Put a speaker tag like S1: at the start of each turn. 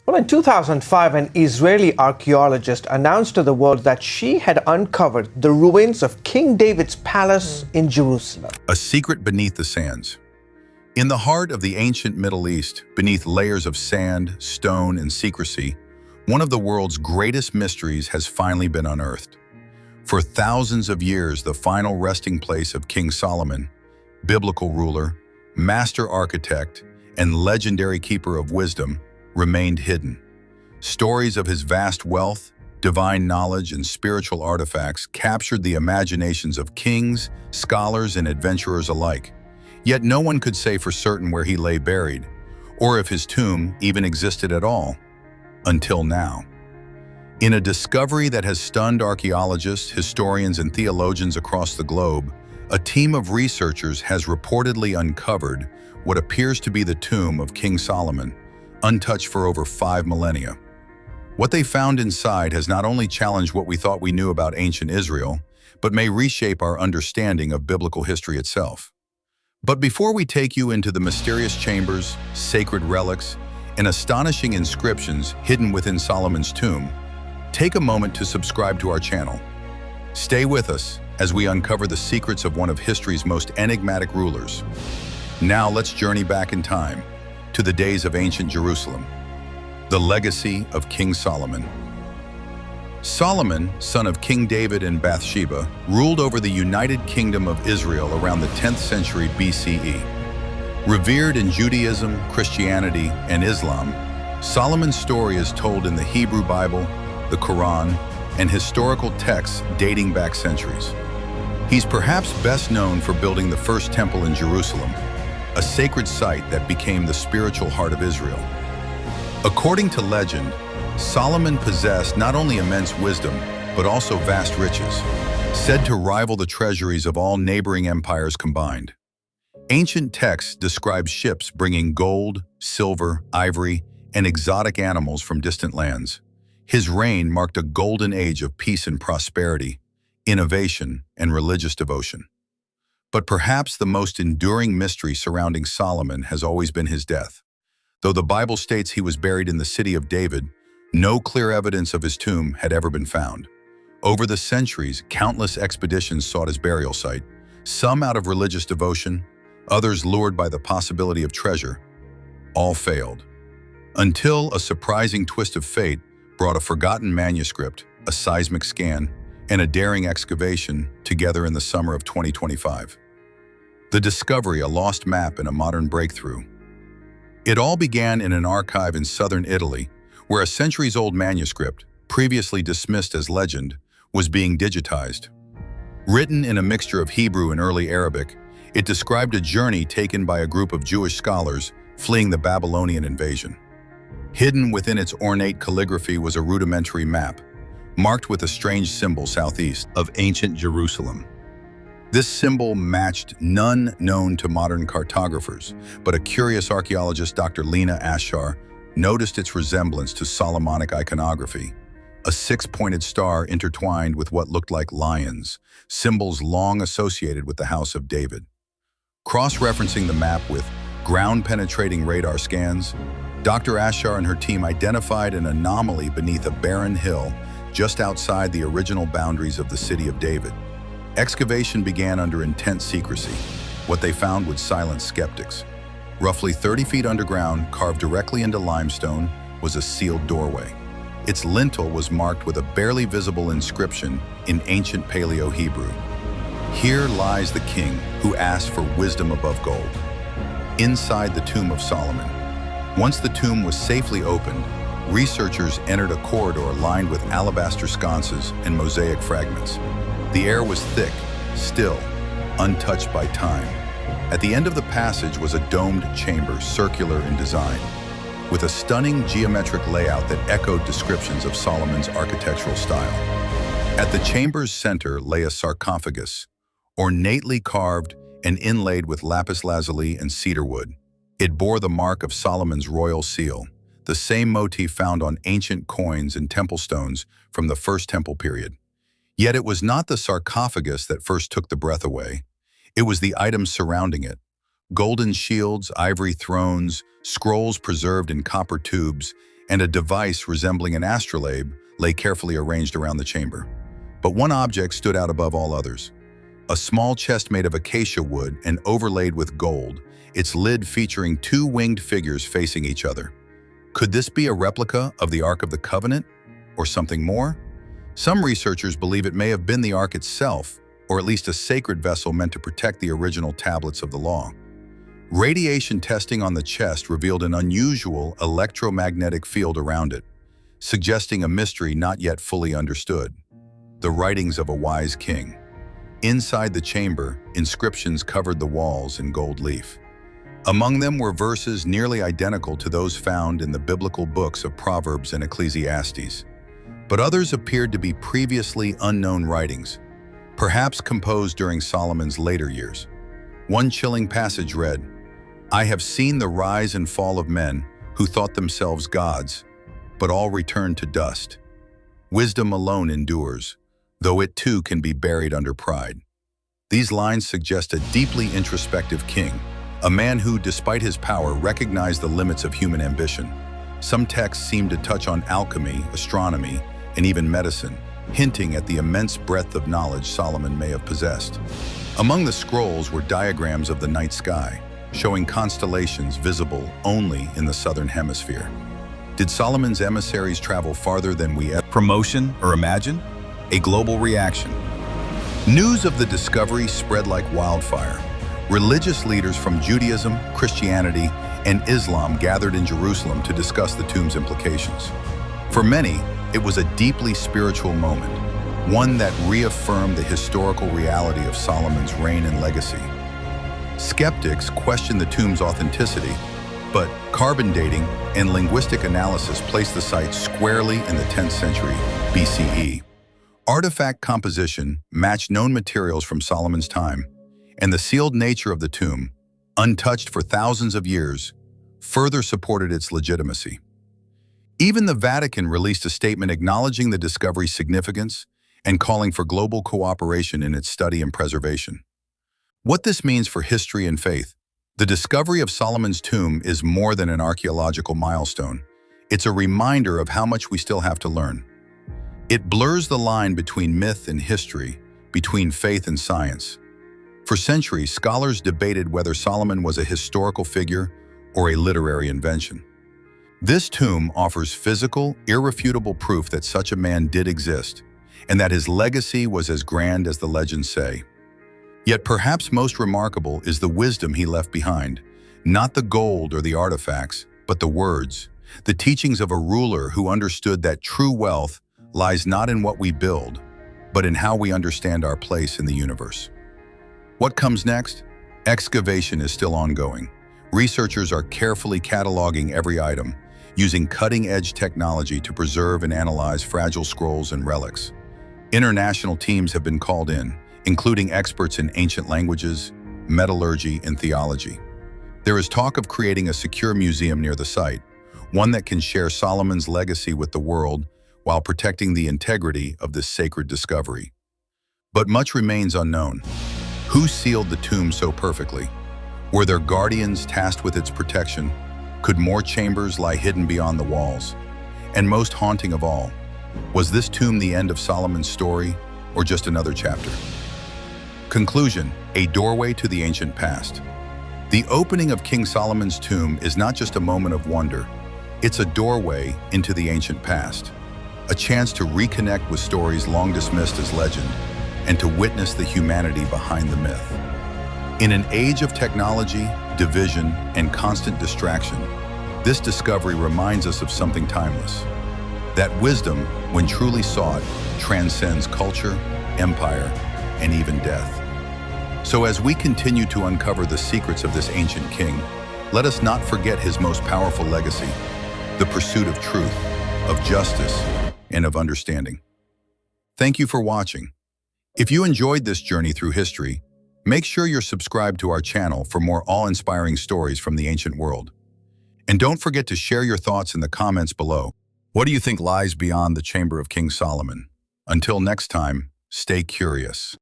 S1: Well, in 2005, an Israeli archaeologist announced to the world that she had uncovered the ruins of King David's palace in Jerusalem.
S2: A secret beneath the sands. In the heart of the ancient Middle East, beneath layers of sand, stone, and secrecy, one of the world's greatest mysteries has finally been unearthed. For thousands of years, the final resting place of King Solomon, biblical ruler, master architect, and legendary keeper of wisdom, remained hidden. Stories of his vast wealth, divine knowledge, and spiritual artifacts captured the imaginations of kings, scholars, and adventurers alike. Yet no one could say for certain where he lay buried, or if his tomb even existed at all, until now. In a discovery that has stunned archaeologists, historians, and theologians across the globe, a team of researchers has reportedly uncovered what appears to be the tomb of King Solomon, untouched for over 5 millennia. What they found inside has not only challenged what we thought we knew about ancient Israel, but may reshape our understanding of biblical history itself. But before we take you into the mysterious chambers, sacred relics, and astonishing inscriptions hidden within Solomon's tomb, take a moment to subscribe to our channel. Stay with us as we uncover the secrets of one of history's most enigmatic rulers. Now let's journey back in time to the days of ancient Jerusalem. The legacy of King Solomon. Solomon, son of King David and Bathsheba, ruled over the United Kingdom of Israel around the 10th century BCE. Revered in Judaism, Christianity, and Islam, Solomon's story is told in the Hebrew Bible, the Quran, and historical texts dating back centuries. He's perhaps best known for building the first temple in Jerusalem, a sacred site that became the spiritual heart of Israel. According to legend, Solomon possessed not only immense wisdom, but also vast riches, said to rival the treasuries of all neighboring empires combined. Ancient texts describe ships bringing gold, silver, ivory, and exotic animals from distant lands. His reign marked a golden age of peace and prosperity, innovation, and religious devotion. But perhaps the most enduring mystery surrounding Solomon has always been his death. Though the Bible states he was buried in the city of David, no clear evidence of his tomb had ever been found. Over the centuries, countless expeditions sought his burial site, some out of religious devotion, others lured by the possibility of treasure. All failed. Until a surprising twist of fate brought a forgotten manuscript, a seismic scan, and a daring excavation together in the summer of 2025. The discovery, a lost map and a modern breakthrough. It all began in an archive in southern Italy, where a centuries-old manuscript, previously dismissed as legend, was being digitized. Written in a mixture of Hebrew and early Arabic, it described a journey taken by a group of Jewish scholars fleeing the Babylonian invasion. Hidden within its ornate calligraphy was a rudimentary map, marked with a strange symbol southeast of ancient Jerusalem. This symbol matched none known to modern cartographers, but a curious archaeologist, Dr. Lena Ashar, noticed its resemblance to Solomonic iconography, a 6-pointed star intertwined with what looked like lions, symbols long associated with the House of David. Cross-referencing the map with ground-penetrating radar scans, Dr. Ashar and her team identified an anomaly beneath a barren hill just outside the original boundaries of the city of David. Excavation began under intense secrecy. What they found would silence skeptics. Roughly 30 feet underground, carved directly into limestone, was a sealed doorway. Its lintel was marked with a barely visible inscription in ancient Paleo-Hebrew. Here lies the king who asked for wisdom above gold. Inside the tomb of Solomon. Once the tomb was safely opened, researchers entered a corridor lined with alabaster sconces and mosaic fragments. The air was thick, still, untouched by time. At the end of the passage was a domed chamber, circular in design, with a stunning geometric layout that echoed descriptions of Solomon's architectural style. At the chamber's center lay a sarcophagus, ornately carved and inlaid with lapis lazuli and cedarwood. It bore the mark of Solomon's royal seal, the same motif found on ancient coins and temple stones from the First Temple period. Yet it was not the sarcophagus that first took the breath away. It was the items surrounding it. Golden shields, ivory thrones, scrolls preserved in copper tubes, and a device resembling an astrolabe lay carefully arranged around the chamber. But one object stood out above all others. A small chest made of acacia wood and overlaid with gold, its lid featuring two winged figures facing each other. Could this be a replica of the Ark of the Covenant, or something more? Some researchers believe it may have been the Ark itself, or at least a sacred vessel meant to protect the original tablets of the law. Radiation testing on the chest revealed an unusual electromagnetic field around it, suggesting a mystery not yet fully understood. The writings of a wise king. Inside the chamber, inscriptions covered the walls in gold leaf. Among them were verses nearly identical to those found in the biblical books of Proverbs and Ecclesiastes. But others appeared to be previously unknown writings, perhaps composed during Solomon's later years. One chilling passage read, "I have seen the rise and fall of men who thought themselves gods, but all return to dust. Wisdom alone endures, though it too can be buried under pride." These lines suggest a deeply introspective king, a man who, despite his power, recognized the limits of human ambition. Some texts seem to touch on alchemy, astronomy, and even medicine, hinting at the immense breadth of knowledge Solomon may have possessed. Among the scrolls were diagrams of the night sky, showing constellations visible only in the southern hemisphere. Did Solomon's emissaries travel farther than we ever promotion or imagine? A global reaction. News of the discovery spread like wildfire. Religious leaders from Judaism, Christianity, and Islam gathered in Jerusalem to discuss the tomb's implications. For many, it was a deeply spiritual moment, one that reaffirmed the historical reality of Solomon's reign and legacy. Skeptics questioned the tomb's authenticity, but carbon dating and linguistic analysis placed the site squarely in the 10th century BCE. Artifact composition matched known materials from Solomon's time, and the sealed nature of the tomb, untouched for thousands of years, further supported its legitimacy. Even the Vatican released a statement acknowledging the discovery's significance and calling for global cooperation in its study and preservation. What this means for history and faith. The discovery of Solomon's tomb is more than an archaeological milestone. It's a reminder of how much we still have to learn. It blurs the line between myth and history, between faith and science. For centuries, scholars debated whether Solomon was a historical figure or a literary invention. This tomb offers physical, irrefutable proof that such a man did exist, and that his legacy was as grand as the legends say. Yet perhaps most remarkable is the wisdom he left behind, not the gold or the artifacts, but the words, the teachings of a ruler who understood that true wealth lies not in what we build, but in how we understand our place in the universe. What comes next? Excavation is still ongoing. Researchers are carefully cataloging every item, using cutting-edge technology to preserve and analyze fragile scrolls and relics. International teams have been called in, including experts in ancient languages, metallurgy, and theology. There is talk of creating a secure museum near the site, one that can share Solomon's legacy with the world while protecting the integrity of this sacred discovery. But much remains unknown. Who sealed the tomb so perfectly? Were there guardians tasked with its protection? Could more chambers lie hidden beyond the walls? And most haunting of all, was this tomb the end of Solomon's story, or just another chapter? Conclusion: a doorway to the ancient past. The opening of King Solomon's tomb is not just a moment of wonder, it's a doorway into the ancient past, a chance to reconnect with stories long dismissed as legend, and to witness the humanity behind the myth. In an age of technology, division, and constant distraction, this discovery reminds us of something timeless. That wisdom, when truly sought, transcends culture, empire, and even death. So as we continue to uncover the secrets of this ancient king, let us not forget his most powerful legacy, the pursuit of truth, of justice, and of understanding. Thank you for watching. If you enjoyed this journey through history, make sure you're subscribed to our channel for more awe-inspiring stories from the ancient world. And don't forget to share your thoughts in the comments below. What do you think lies beyond the chamber of King Solomon? Until next time, stay curious.